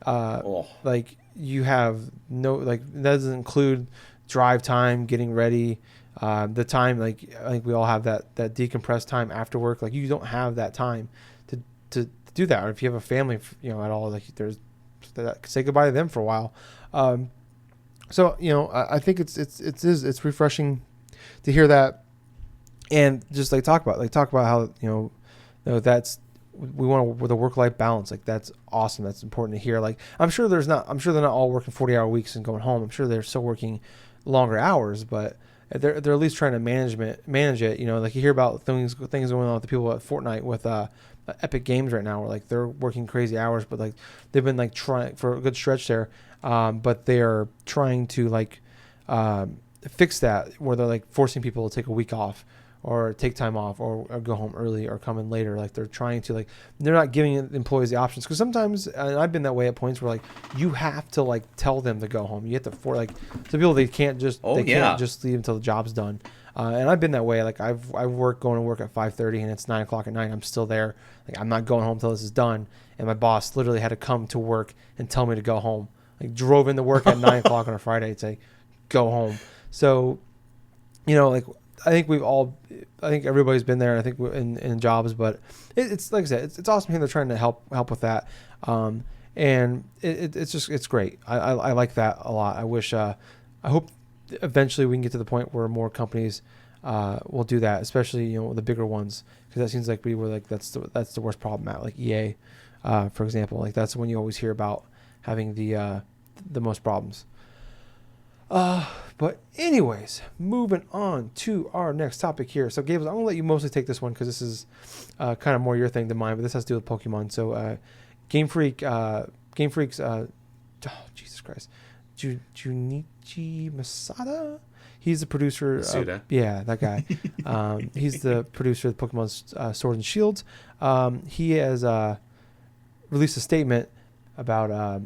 Uh, Oh. like you have no like that doesn't include drive time, getting ready, the time like I think we all have that decompressed time after work. Like you don't have that time to do that. Or if you have a family, at all, like there's say goodbye to them for a while. So I think it's refreshing to hear that, and just talk about how that's we want the work life balance. Like that's awesome. That's important to hear. Like I'm sure they're not all working 40-hour weeks and going home. I'm sure they're still working longer hours, but they're at least trying to manage it. Like you hear about things going on with the people at Fortnite with Epic Games right now, where like they're working crazy hours, but like they've been like trying for a good stretch there, but they're trying to fix that where they're like forcing people to take a week off or take time off or go home early or come in later. Like they're trying to they're not giving employees the options, because sometimes, and I've been that way at points where like you have to tell them to go home. You have to some people they can't just Oh, can't yeah. just leave until the job's done. And I've been that way. Like I've worked going to work at 5:30 and it's 9 o'clock at night. I'm still there. Like I'm not going home till this is done. And my boss literally had to come to work and tell me to go home. Like drove into work at 9 o'clock on a Friday and say, go home. So, like I think everybody's been there. I think in jobs, but it's like I said, it's awesome here. They're trying to help with that. And it's great. I like that a lot. I hope eventually we can get to the point where more companies will do that, especially the bigger ones, because that seems like we were like that's the worst problem at like EA, for example. Like that's when you always hear about having the most problems. But anyways, moving on to our next topic here. So Gables, I'm gonna let you mostly take this one because this is kind of more your thing than mine, but this has to do with Pokemon. So Game Freak's Jesus Christ, Junichi Masada. He's the producer. Masuda. Yeah, that guy. He's the producer of Pokemon's Sword and Shield. He has released a statement about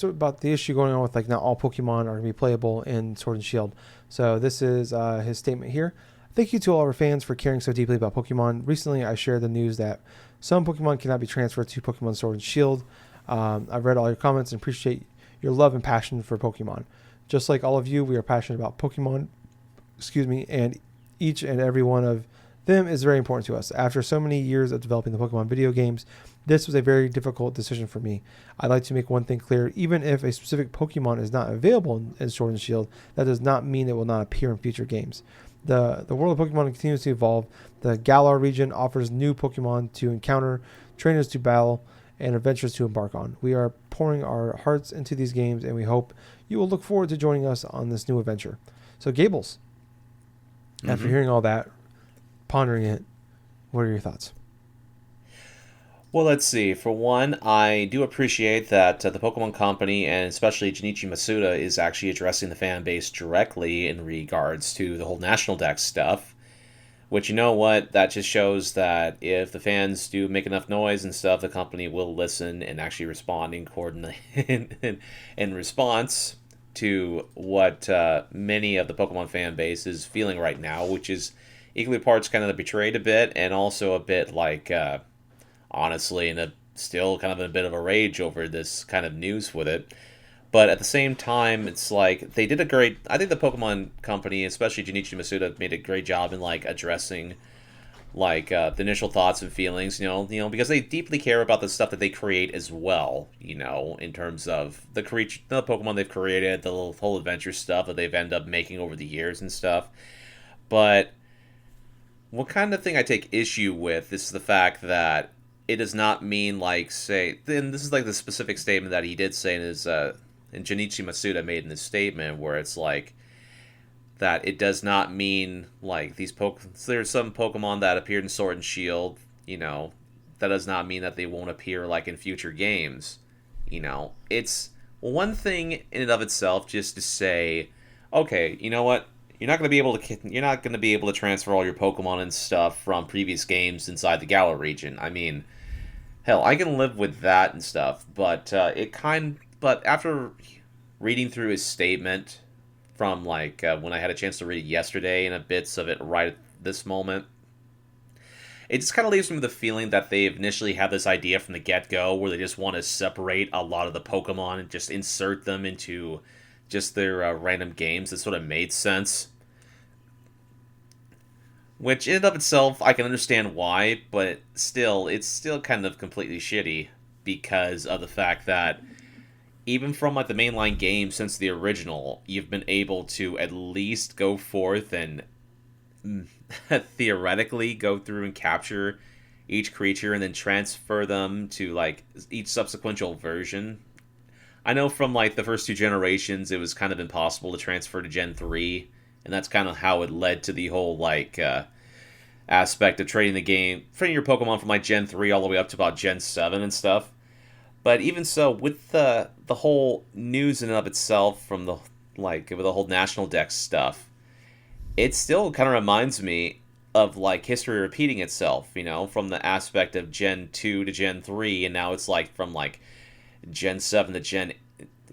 about the issue going on with not all Pokemon are going to be playable in Sword and Shield. So this is his statement here. Thank you to all our fans for caring so deeply about Pokemon. Recently, I shared the news that some Pokemon cannot be transferred to Pokemon Sword and Shield. I've read all your comments and appreciate your love and passion for Pokemon. Just like all of you, we are passionate about Pokemon. And each and every one of them is very important to us. After so many years of developing the Pokemon video games, this was a very difficult decision for me. I'd like to make one thing clear. Even if a specific Pokemon is not available in Sword and Shield, that does not mean it will not appear in future games. The world of Pokemon continues to evolve. The Galar region offers new Pokemon to encounter, trainers to battle, and adventures to embark on. We are pouring our hearts into these games, and we hope you will look forward to joining us on this new adventure. So Gables, after hearing all that, pondering it, what are your thoughts? Well, let's see. For one, I do appreciate that the Pokemon Company and especially Junichi Masuda is actually addressing the fan base directly in regards to the whole National Dex stuff. Which, you know what, that just shows that if the fans do make enough noise and stuff, the company will listen and actually respond accordingly in response to what many of the Pokemon fan base is feeling right now, which is equally parts kind of betrayed a bit and also a bit honestly, still kind of in a bit of a rage over this kind of news with it. But at the same time, it's like they did a great. I think the Pokemon Company, especially Junichi Masuda, made a great job in addressing the initial thoughts and feelings. Because they deeply care about the stuff that they create as well. In terms of the Pokemon they've created, the whole adventure stuff that they've ended up making over the years and stuff. But what kind of thing I take issue with is the fact that it does not mean say. Then this is the specific statement that he did say in his. And Junichi Masuda made in this statement where it's that it does not mean there's some Pokemon that appeared in Sword and Shield, that does not mean that they won't appear in future games. It's one thing in and of itself just to say, okay, you know what? You're not going to be able to transfer all your Pokemon and stuff from previous games inside the Galar region. I mean, hell, I can live with that and stuff, but but after reading through his statement from when I had a chance to read it yesterday and a bits of it right at this moment, it just kind of leaves me with the feeling that they initially had this idea from the get-go where they just want to separate a lot of the Pokemon and just insert them into just their random games. That sort of made sense. Which, in and of itself, I can understand why, but still, it's still kind of completely shitty because of the fact that even from the mainline game since the original, you've been able to at least go forth and theoretically go through and capture each creature and then transfer them to each subsequential version. I know from the first two generations it was kind of impossible to transfer to Gen 3, and that's kind of how it led to the whole aspect of trading your Pokemon from Gen 3 all the way up to about Gen 7 and stuff. But even so, with the whole news in and of itself from with the whole National Dex stuff, it still kind of reminds me of history repeating itself, from the aspect of Gen 2 to Gen 3, and now it's from Gen 7 to Gen.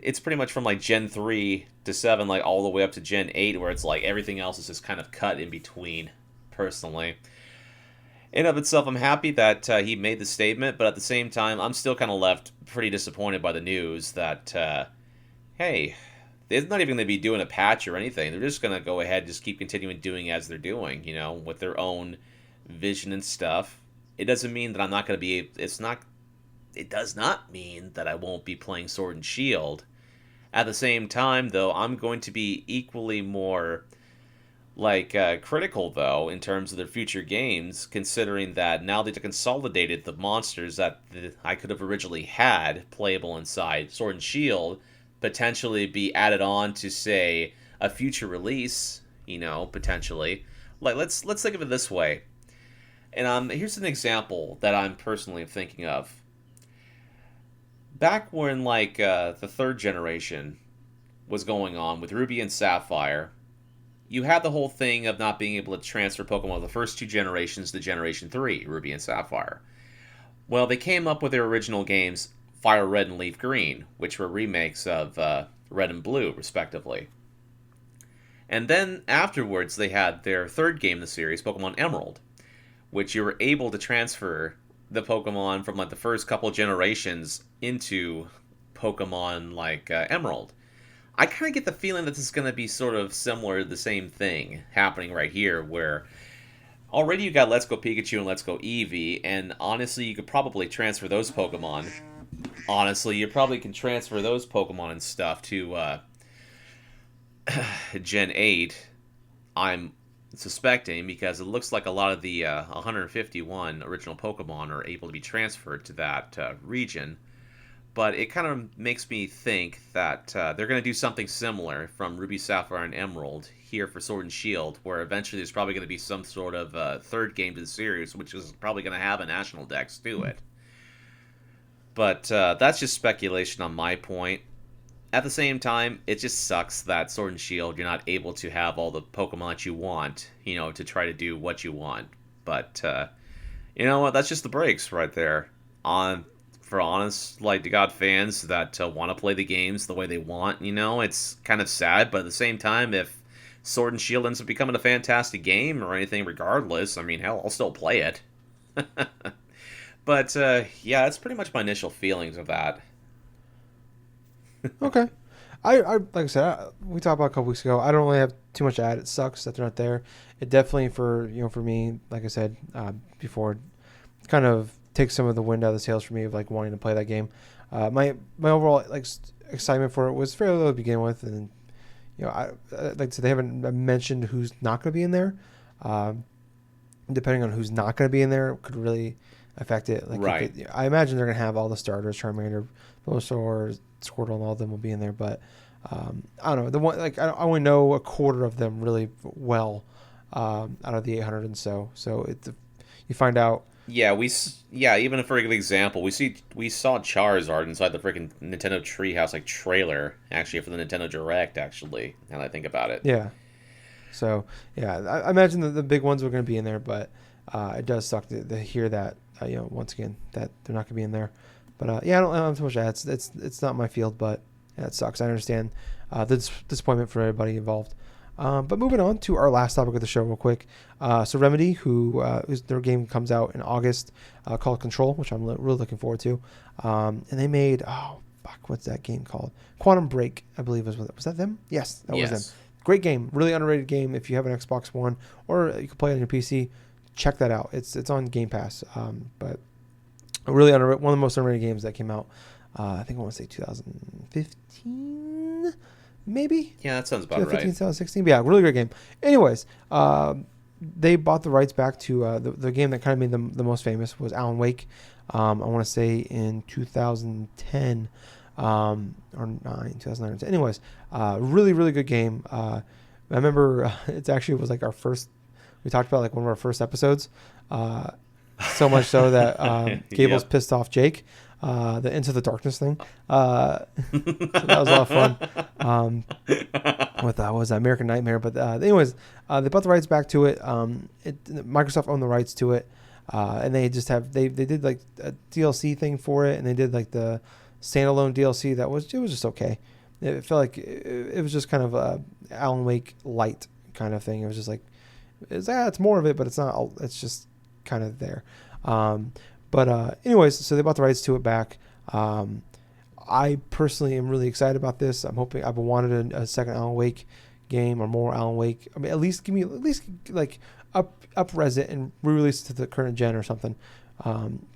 It's pretty much from Gen 3 to 7, all the way up to Gen 8, where it's everything else is just kind of cut in between, personally. In of itself, I'm happy that he made the statement, but at the same time, I'm still kind of left pretty disappointed by the news that, hey, they're not even going to be doing a patch or anything. They're just going to go ahead and just keep continuing doing as they're doing, with their own vision and stuff. It doesn't mean that I'm not going to be... It does not mean that I won't be playing Sword and Shield. At the same time, though, I'm going to be equally more... critical, though, in terms of their future games, considering that now they've consolidated the monsters that I could have originally had playable inside Sword and Shield, potentially be added on to, say, a future release, potentially. Let's think of it this way. And here's an example that I'm personally thinking of. Back when, the third generation was going on with Ruby and Sapphire, you had the whole thing of not being able to transfer Pokemon of the first two generations to Generation 3, Ruby and Sapphire. Well, they came up with their original games, Fire Red and Leaf Green, which were remakes of Red and Blue, respectively. And then afterwards, they had their third game in the series, Pokemon Emerald, which you were able to transfer the Pokemon from the first couple generations into Pokemon Emerald. I kind of get the feeling that this is going to be sort of similar to the same thing happening right here, where already you got Let's Go Pikachu and Let's Go Eevee, and honestly, you could probably transfer those Pokemon. Honestly, you probably can transfer those Pokemon and stuff to Gen 8, I'm suspecting, because it looks like a lot of the 151 original Pokemon are able to be transferred to that region. But it kind of makes me think that they're going to do something similar from Ruby, Sapphire, and Emerald here for Sword and Shield, where eventually there's probably going to be some sort of third game to the series, which is probably going to have a National Dex to it. But that's just speculation on my point. At the same time, it just sucks that Sword and Shield, you're not able to have all the Pokemon that you want, to try to do what you want. But, you know what, that's just the breaks right there. For honest, to God fans that want to play the games the way they want, it's kind of sad, but at the same time, if Sword and Shield ends up becoming a fantastic game or anything regardless, I mean, hell, I'll still play it. But, yeah, that's pretty much my initial feelings of that. Okay. I like I said, we talked about it a couple weeks ago. I don't really have too much to add. It sucks that they're not there. It definitely for me, like I said before, kind of takes some of the wind out of the sails for me of wanting to play that game. My overall excitement for it was fairly low to begin with, and I like I said, they haven't mentioned who's not going to be in there. Depending on who's not going to be in there, could really affect it. Right. I imagine they're going to have all the starters: Charmander, Bulbasaur, Squirtle, and all of them will be in there. But I don't know. The one I only know a quarter of them really well out of the 800 and so. So you find out Yeah, even for an example, we saw Charizard inside the freaking Nintendo Treehouse like trailer actually for the Nintendo Direct actually. Now that I think about it. Yeah. So yeah, I imagine that the big ones were going to be in there, but it does suck to hear that once again that they're not going to be in there. But I don't have too much to add. It's not my field, but yeah, it sucks. I understand the disappointment for everybody involved. But moving on to our last topic of the show, real quick. So Remedy, their game comes out in August, called Control, which I'm really looking forward to. And they made what's that game called? Quantum Break, I believe was that them? Yes, that was them. Yes. Great game, really underrated game. If you have an Xbox One or you can play it on your PC, check that out. It's on Game Pass. But one of the most underrated games that came out. I think I want to say 2015, maybe. Yeah, that sounds about 2015, right. 2016. But yeah, really great game. Anyways, they bought the rights back to the game that kind of made them the most famous was Alan Wake. I want to say in 2010 or 2009. Anyways, really, really good game. I remember it actually was like our first, we talked about like one of our first episodes. So much so that Gables Yep. pissed off Jake, the Into the Darkness thing. So that was a lot of fun. What was that American Nightmare? But anyways, they bought the rights back to it. Microsoft owned the rights to it, and they just they did like a DLC thing for it, and they did like the standalone DLC it was just okay. It felt like it was just kind of a Alan Wake light kind of thing. It was just like it's more of it, but it's not. It's just kind of there. But anyways, so they bought the rights to it back. I personally am really excited about this. I'm hoping I've wanted a second Alan Wake game or more Alan Wake. I mean, at least like up-res it and re-release it to the current gen or something.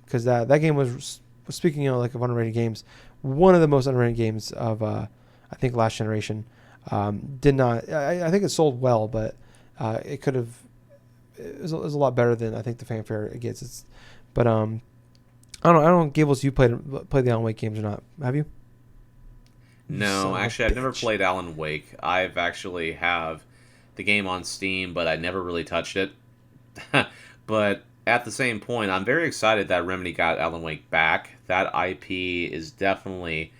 Because that game was speaking like of underrated games, one of the most underrated games of I think last generation. Did not. I think it sold well, but it could have. It was a lot better than I think the fanfare it gets. But I don't know, Gables, you played the Alan Wake games or not? Have you? No, actually, I've never played Alan Wake. I've actually have the game on Steam, but I never really touched it. But at the same point, I'm very excited that Remedy got Alan Wake back. That IP is definitely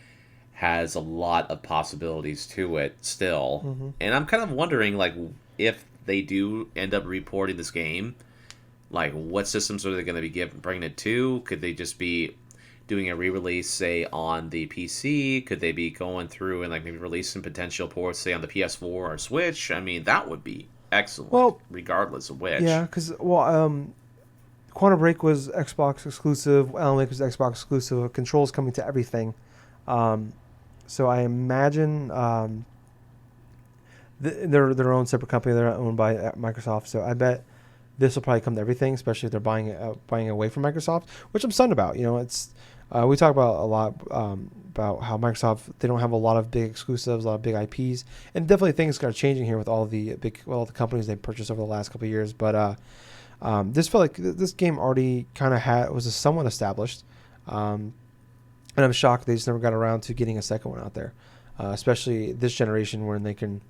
has a lot of possibilities to it still. Mm-hmm. And I'm kind of wondering, like, if they do end up reporting this game, like, what systems are they going to be bringing it to? Could they just be doing a re-release, say, on the PC? Could they be going through and, like, maybe releasing potential ports, say, on the PS4 or Switch? I mean, that would be excellent, Well, regardless of which. yeah, because Quantum Break was Xbox exclusive. Alan Wake was Xbox exclusive. Control's coming to everything. So I imagine they're their own separate company. They're not owned by Microsoft. So I bet this will probably come to everything, especially if they're buying away from Microsoft, which I'm stunned about. It's we talk about a lot about how Microsoft, they don't have a lot of big exclusives, a lot of big IPs, and definitely things are changing here with all the companies they purchased over the last couple of years. But this felt like this game already kind of was somewhat established, and I'm shocked they just never got around to getting a second one out there, especially this generation when they can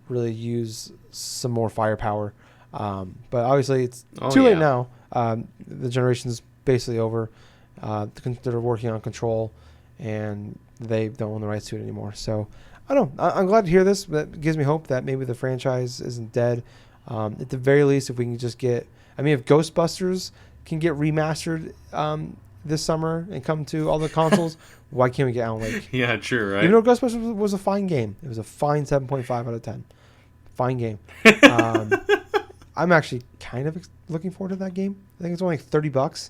really use some more firepower. But obviously it's too late now. The generation is basically over. They're working on Control, and they don't own the rights to it anymore. So I don't know. I'm glad to hear this. That gives me hope that maybe the franchise isn't dead. At the very least, if we can just get, if Ghostbusters can get remastered this summer and come to all the consoles, why can't we get Alan Wake? Yeah, true, right? Even though Ghostbusters was a fine game. It was a fine 7.5 out of 10. Fine game. I'm actually kind of looking forward to that game. I think it's only like $30.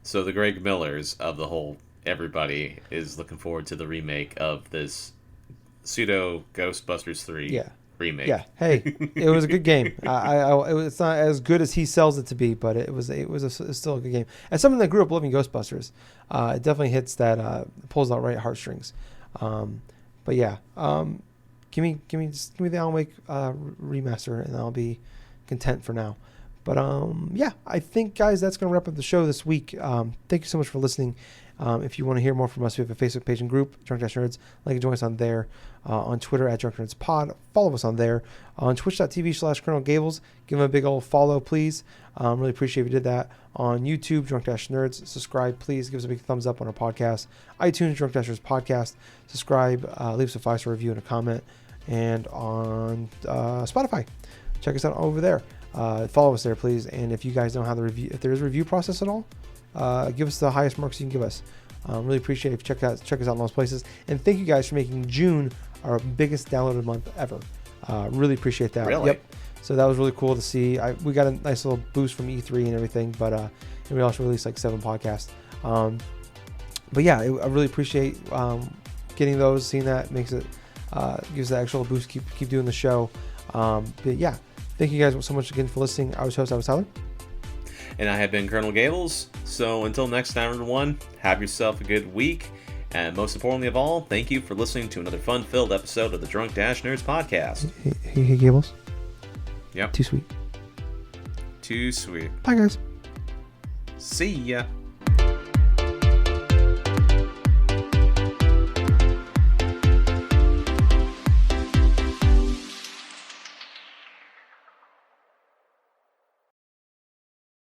So the Greg Millers of the whole everybody is looking forward to the remake of this pseudo Ghostbusters 3 remake. Yeah. Hey, it was a good game. It's not as good as he sells it to be, but it was still a good game. As someone that grew up loving Ghostbusters, it definitely hits that pulls out right heartstrings. But yeah, give me the Alan Wake remaster, and I'll be content for now. But yeah, I think, guys, that's going to wrap up the show this week. Thank you so much for listening. If you want to hear more from us, we have a Facebook page and group, Drunk Dash Nerds. Like, join us on there. On Twitter at Drunk Nerds Pod. Follow us on there. On twitch.tv/Colonel Gables. Give him a big old follow, please. Really appreciate if you did that. On YouTube, Drunk Dash Nerds. Subscribe, please. Give us a big thumbs up on our podcast. iTunes, Drunk Dash Nerds Podcast. Subscribe. Leave us a 5-star review and a comment. And on Spotify. Check us out over there. Follow us there, please. And if you guys know how the review, if there is a review process at all, give us the highest marks you can give us. Really appreciate it if you check us out in those places. And thank you guys for making June our biggest downloaded month ever. Really appreciate that. Really? Yep. So that was really cool to see. We got a nice little boost from E3 and everything, but and we also released like 7 podcasts. But yeah, I really appreciate getting those, seeing that makes it gives the actual boost. Keep doing the show. But yeah, thank you guys so much again for listening. I was Tyler. And I have been Colonel Gables. So until next time, everyone, have yourself a good week. And most importantly of all, thank you for listening to another fun-filled episode of the Drunk Dash Nerds podcast. Hey, Gables. Yep. Too sweet. Too sweet. Bye, guys. See ya.